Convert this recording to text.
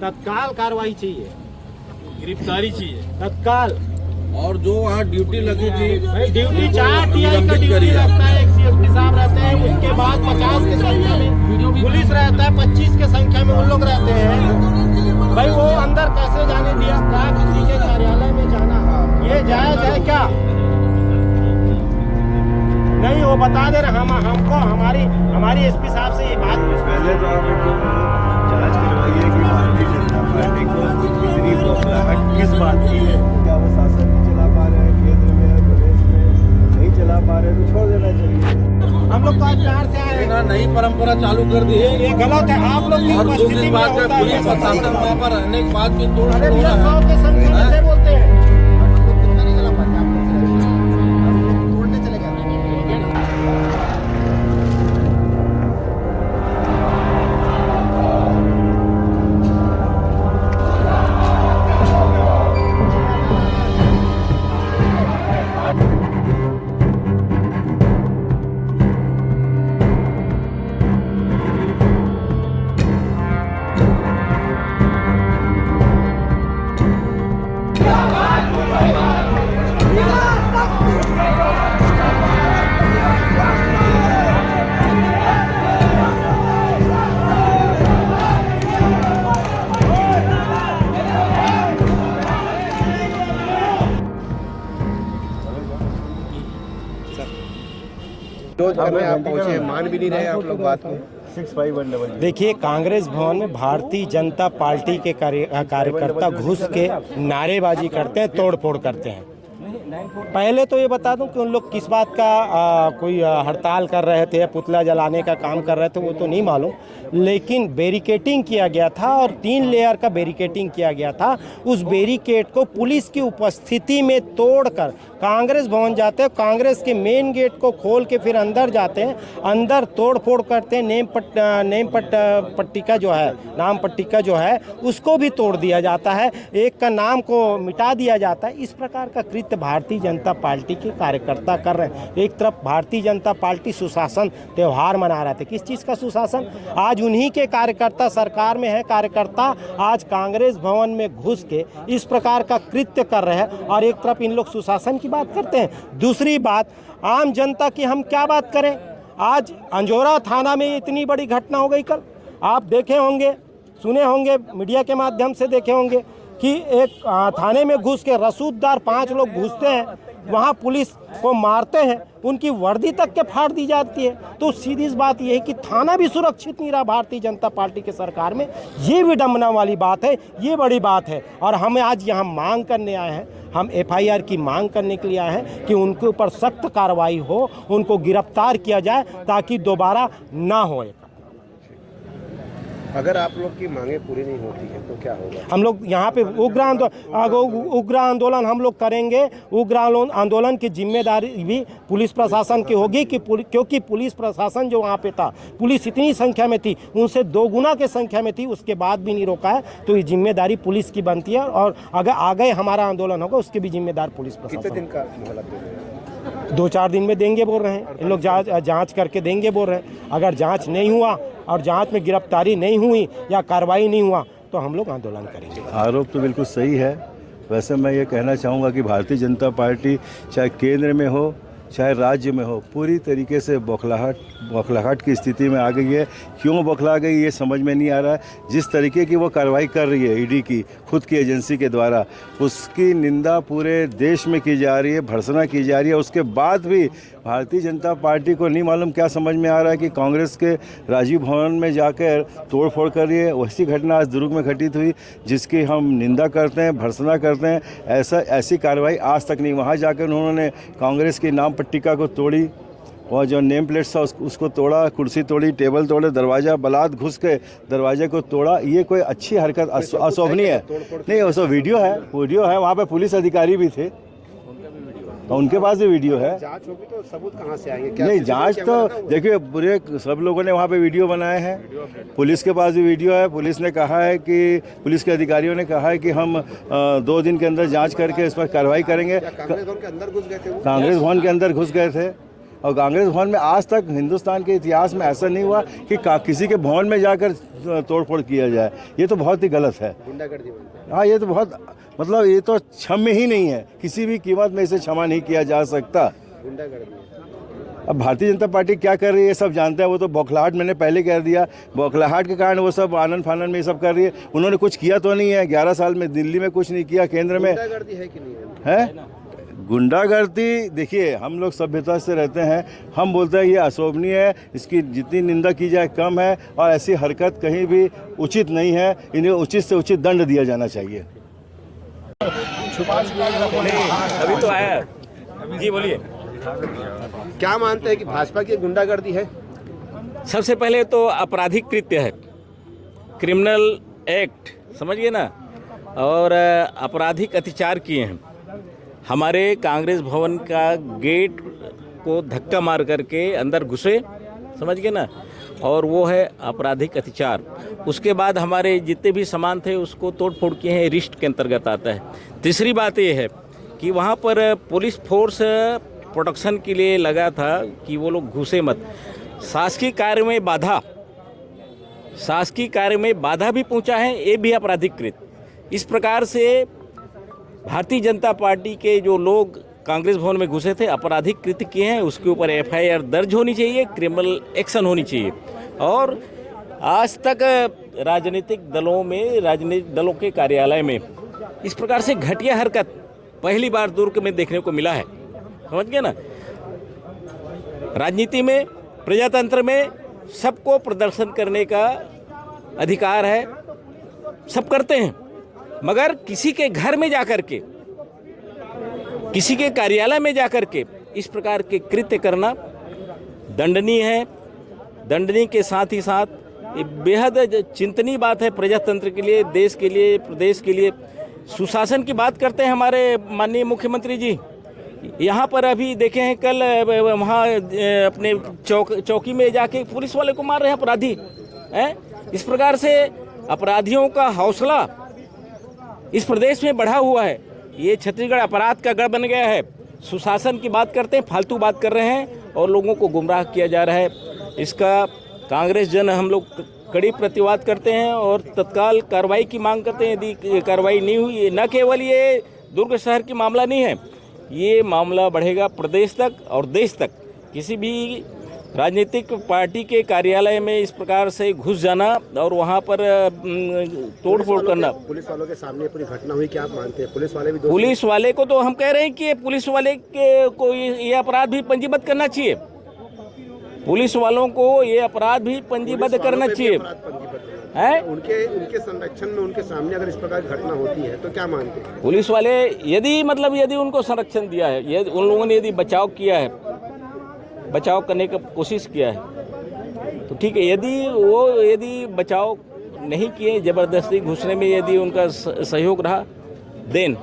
तत्काल कार्रवाई चाहिए, गिरफ्तारी चाहिए तत्काल। और जो वहाँ ड्यूटी लगी थी भाई ड्यूटी 4 टीआई का ड्यूटी लगता है, एक सीएसपी साहब रहते हैं, उसके बाद 50 के संख्या में पुलिस रहता है, 25 के संख्या में उन लोग रहते हैं। भाई वो अंदर कैसे जाने दिया? क्या किसी के कार्यालय में जाना ये जायज है क्या? नहीं, वो बता दे रहे हमको हमारी एसपी साहब से ये बात पहले तो आप जांच करवाइए कि भारतीय जनता पार्टी को कितनी बौखलाहट किस बात की है। क्या वो शासन नहीं चला पा रहे हैं, केंद्र में प्रदेश में नहीं चला पा रहे तो छोड़ देना चाहिए। हम लोग तो आज प्यार से आए हैं। नई परंपरा चालू कर दी है, ये गलत है। आप लोग की उपस्थिति में होता है पुलिस प्रशासन वहाँ पर रहने के बाद भी तोड़ अरे फोड़ भैया, हो रहा 100 के संख्या में से बोलते हैं। आप पहुंचे, मान भी नहीं रहे आप लोग बात को। 6518। देखिए, कांग्रेस भवन में भारतीय जनता पार्टी के कार्यकर्ता घुस के नारेबाजी करते हैं, तोड़फोड़ करते हैं। पहले तो ये बता दूं कि उन लोग किस बात का कोई हड़ताल कर रहे थे, पुतला जलाने का काम कर रहे थे, वो तो नहीं मालूम, लेकिन बैरिकेटिंग किया गया था और 3 लेयर का बैरिकेटिंग किया गया था। उस बैरिकेड को पुलिस की उपस्थिति में तोड़कर कांग्रेस भवन जाते हैं, कांग्रेस के मेन गेट को खोल के फिर अंदर जाते हैं, अंदर तोड़फोड़ करते हैं। नाम पट्टिका जो है उसको भी तोड़ दिया जाता है, एक का नाम को मिटा दिया जाता है। इस प्रकार का कृत्य भारतीय जनता पार्टी के कार्यकर्ता कर रहे हैं। एक तरफ भारतीय जनता पार्टी सुशासन त्यौहार मना रहे थे। किस चीज़ का सुशासन? आज उन्हीं के कार्यकर्ता सरकार में है, कार्यकर्ता आज कांग्रेस भवन में घुस के इस प्रकार का कृत्य कर रहे हैं और एक तरफ इन लोग सुशासन की बात करते हैं। दूसरी बात, आम जनता की हम क्या बात करें? आज अंजोरा थाना में इतनी बड़ी घटना हो गई। कल आप देखे होंगे, सुने होंगे, मीडिया के माध्यम से देखे होंगे कि एक थाने में घुस के रसूखदार 5 लोग घुसते हैं, वहाँ पुलिस को मारते हैं, उनकी वर्दी तक के फाड़ दी जाती है। तो सीधी सी बात यह है कि थाना भी सुरक्षित नहीं रहा भारतीय जनता पार्टी के सरकार में। ये विडंबना वाली बात है, ये बड़ी बात है। और हम आज यहाँ मांग करने आए हैं, हम एफआईआर की मांग करने के लिए आए हैं कि उनके ऊपर सख्त कार्रवाई हो, उनको गिरफ्तार किया जाए ताकि दोबारा ना हो। अगर आप लोग की मांगे पूरी नहीं होती है तो क्या होगा? हम लोग यहाँ पे उग्र आंदोलन हम लोग करेंगे। उग्र आंदोलन की जिम्मेदारी भी पुलिस प्रशासन की होगी क्योंकि पुलिस प्रशासन जो वहाँ पे था, पुलिस इतनी संख्या में थी, उनसे 2 गुना के संख्या में थी, उसके बाद भी नहीं रोका है। तो ये जिम्मेदारी पुलिस की बनती है और अगर आगे हमारा आंदोलन होगा उसके भी जिम्मेदार पुलिस प्रशासन। कितने दिन का मोहलत दे रहे हैं? 2-4 दिन में देंगे बोल रहे हैं। इन लोग जांच करके देंगे बोल रहे हैं। अगर जांच नहीं हुआ और जांच में गिरफ्तारी नहीं हुई या कार्रवाई नहीं हुआ तो हम लोग आंदोलन करेंगे। आरोप तो बिल्कुल सही है। वैसे मैं ये कहना चाहूँगा कि भारतीय जनता पार्टी चाहे केंद्र में हो चाहे राज्य में हो, पूरी तरीके से बौखलाहट की स्थिति में आ गई है। क्यों बौखला गई ये समझ में नहीं आ रहा है। जिस तरीके की वो कार्रवाई कर रही है ईडी की खुद की एजेंसी के द्वारा, उसकी निंदा पूरे देश में की जा रही है, भर्त्सना की जा रही है। उसके बाद भी भारतीय जनता पार्टी को नहीं मालूम क्या समझ में आ रहा है कि कांग्रेस के राजीव भवन में जाकर तोड़फोड़ कर रही है। वैसी घटना आज दुर्ग में घटित हुई जिसकी हम निंदा करते हैं, भर्त्सना करते हैं। ऐसी कार्रवाई आज तक नहीं। वहाँ जाकर उन्होंने कांग्रेस की नाम पट्टिका को तोड़ी और जो नेम प्लेट था उसको तोड़ा, कुर्सी तोड़ी, टेबल तोड़े, दरवाज़ा बलात् घुस के दरवाजे को तोड़ा। ये कोई अच्छी हरकत अशोभनीय है नहीं। उसका वीडियो है वहाँ पे पुलिस अधिकारी भी थे तो उनके पास भी वीडियो है। जांच होगी तो सबूत कहाँ से आएंगे? नहीं, जांच तो देखिए पूरे सब लोगों ने वहाँ पे वीडियो बनाए हैं। पुलिस के पास भी वीडियो है। पुलिस ने कहा है कि पुलिस के अधिकारियों ने कहा है कि हम 2 दिन के अंदर जांच करके इस पर कार्रवाई करेंगे। कांग्रेस भवन के अंदर घुस गए थे? कांग्रेस भवन के अंदर घुस गए थे। और कांग्रेस भवन में आज तक हिंदुस्तान के इतिहास में ऐसा नहीं हुआ कि किसी के भवन में जाकर तोड़फोड़ किया जाए। ये तो बहुत ही गलत है। हाँ, ये तो बहुत मतलब ये तो क्षम्य ही नहीं है, किसी भी कीमत में इसे क्षमा नहीं किया जा सकता। अब भारतीय जनता पार्टी क्या कर रही है सब जानते हैं। वो तो बौखलाहट, मैंने पहले कह दिया, बौखलाहट के कारण वो सब आनंद फानन में ये सब कर रही है। उन्होंने कुछ किया तो नहीं है, 11 साल में दिल्ली में कुछ नहीं किया, केंद्र में गुंडागर्दी है कि नहीं है। गुंडागर्दी देखिए, हम लोग सभ्यता से रहते हैं, हम बोलते हैं ये अशोभनीय है, इसकी जितनी निंदा की जाए कम है, और ऐसी हरकत कहीं भी उचित नहीं है। इन्हें उचित से उचित दंड दिया जाना चाहिए। अभी तो आया जी, बोलिए। क्या मानते हैं कि भाजपा की गुंडागर्दी है? सबसे पहले तो आपराधिक कृत्य है, क्रिमिनल एक्ट, समझिए ना, और आपराधिक अत्याचार किए हैं। हमारे कांग्रेस भवन का गेट को धक्का मार करके अंदर घुसे, समझ गए ना, और वो है आपराधिक अत्याचार। उसके बाद हमारे जितने भी सामान थे उसको तोड़ फोड़ किए हैं, रिस्ट के अंतर्गत आता है। तीसरी बात ये है कि वहाँ पर पुलिस फोर्स प्रोटेक्शन के लिए लगा था कि वो लोग घुसे मत। शासकीय कार्य में बाधा भी पहुंचा है, ये भी आपराधिक कृत्य। इस प्रकार से भारतीय जनता पार्टी के जो लोग कांग्रेस भवन में घुसे थे, आपराधिक कृत्य किए हैं, उसके ऊपर FIR दर्ज होनी चाहिए, क्रिमिनल एक्शन होनी चाहिए। और आज तक राजनीतिक दलों के कार्यालय में इस प्रकार से घटिया हरकत पहली बार दुर्ग में देखने को मिला है, समझ गए ना। राजनीति में, प्रजातंत्र में सबको प्रदर्शन करने का अधिकार है, सब करते हैं, मगर किसी के घर में जाकर के, किसी के कार्यालय में जाकर के इस प्रकार के कृत्य करना दंडनीय है। दंडनीय के साथ ही साथ ये बेहद चिंतनीय बात है प्रजातंत्र के लिए, देश के लिए, प्रदेश के लिए। सुशासन की बात करते हैं हमारे माननीय मुख्यमंत्री जी। यहाँ पर अभी देखे हैं, कल वहाँ अपने चौकी में जाके पुलिस वाले को मार रहे हैं अपराधी हैं। इस प्रकार से अपराधियों का हौसला इस प्रदेश में बढ़ा हुआ है। ये छत्तीसगढ़ अपराध का गढ़ बन गया है। सुशासन की बात करते हैं, फालतू बात कर रहे हैं और लोगों को गुमराह किया जा रहा है। इसका कांग्रेस जन हम लोग कड़ी प्रतिवाद करते हैं और तत्काल कार्रवाई की मांग करते हैं। यदि कार्रवाई नहीं हुई, न केवल ये दुर्ग शहर की मामला नहीं है, ये मामला बढ़ेगा प्रदेश तक और देश तक। किसी भी राजनीतिक पार्टी के कार्यालय में इस प्रकार से घुस जाना और वहाँ पर तोड़फोड़ करना। पुलिस वालों के सामने पूरी घटना हुई, क्या आप मानते हैं? पुलिस वाले को तो हम कह रहे हैं कि पुलिस वाले को ये अपराध भी पंजीबद्ध करना चाहिए। पुलिस वालों को ये अपराध भी पंजीबद्ध करना चाहिए है। उनके संरक्षण में, उनके सामने अगर इस प्रकार की घटना होती है तो क्या मानते हैं? पुलिस वाले यदि उनको संरक्षण दिया है, यदि उन लोगों ने यदि बचाव किया है, बचाव करने की कोशिश किया है तो ठीक है। यदि बचाव नहीं किए, जबरदस्ती घुसने में यदि उनका सहयोग रहा, देन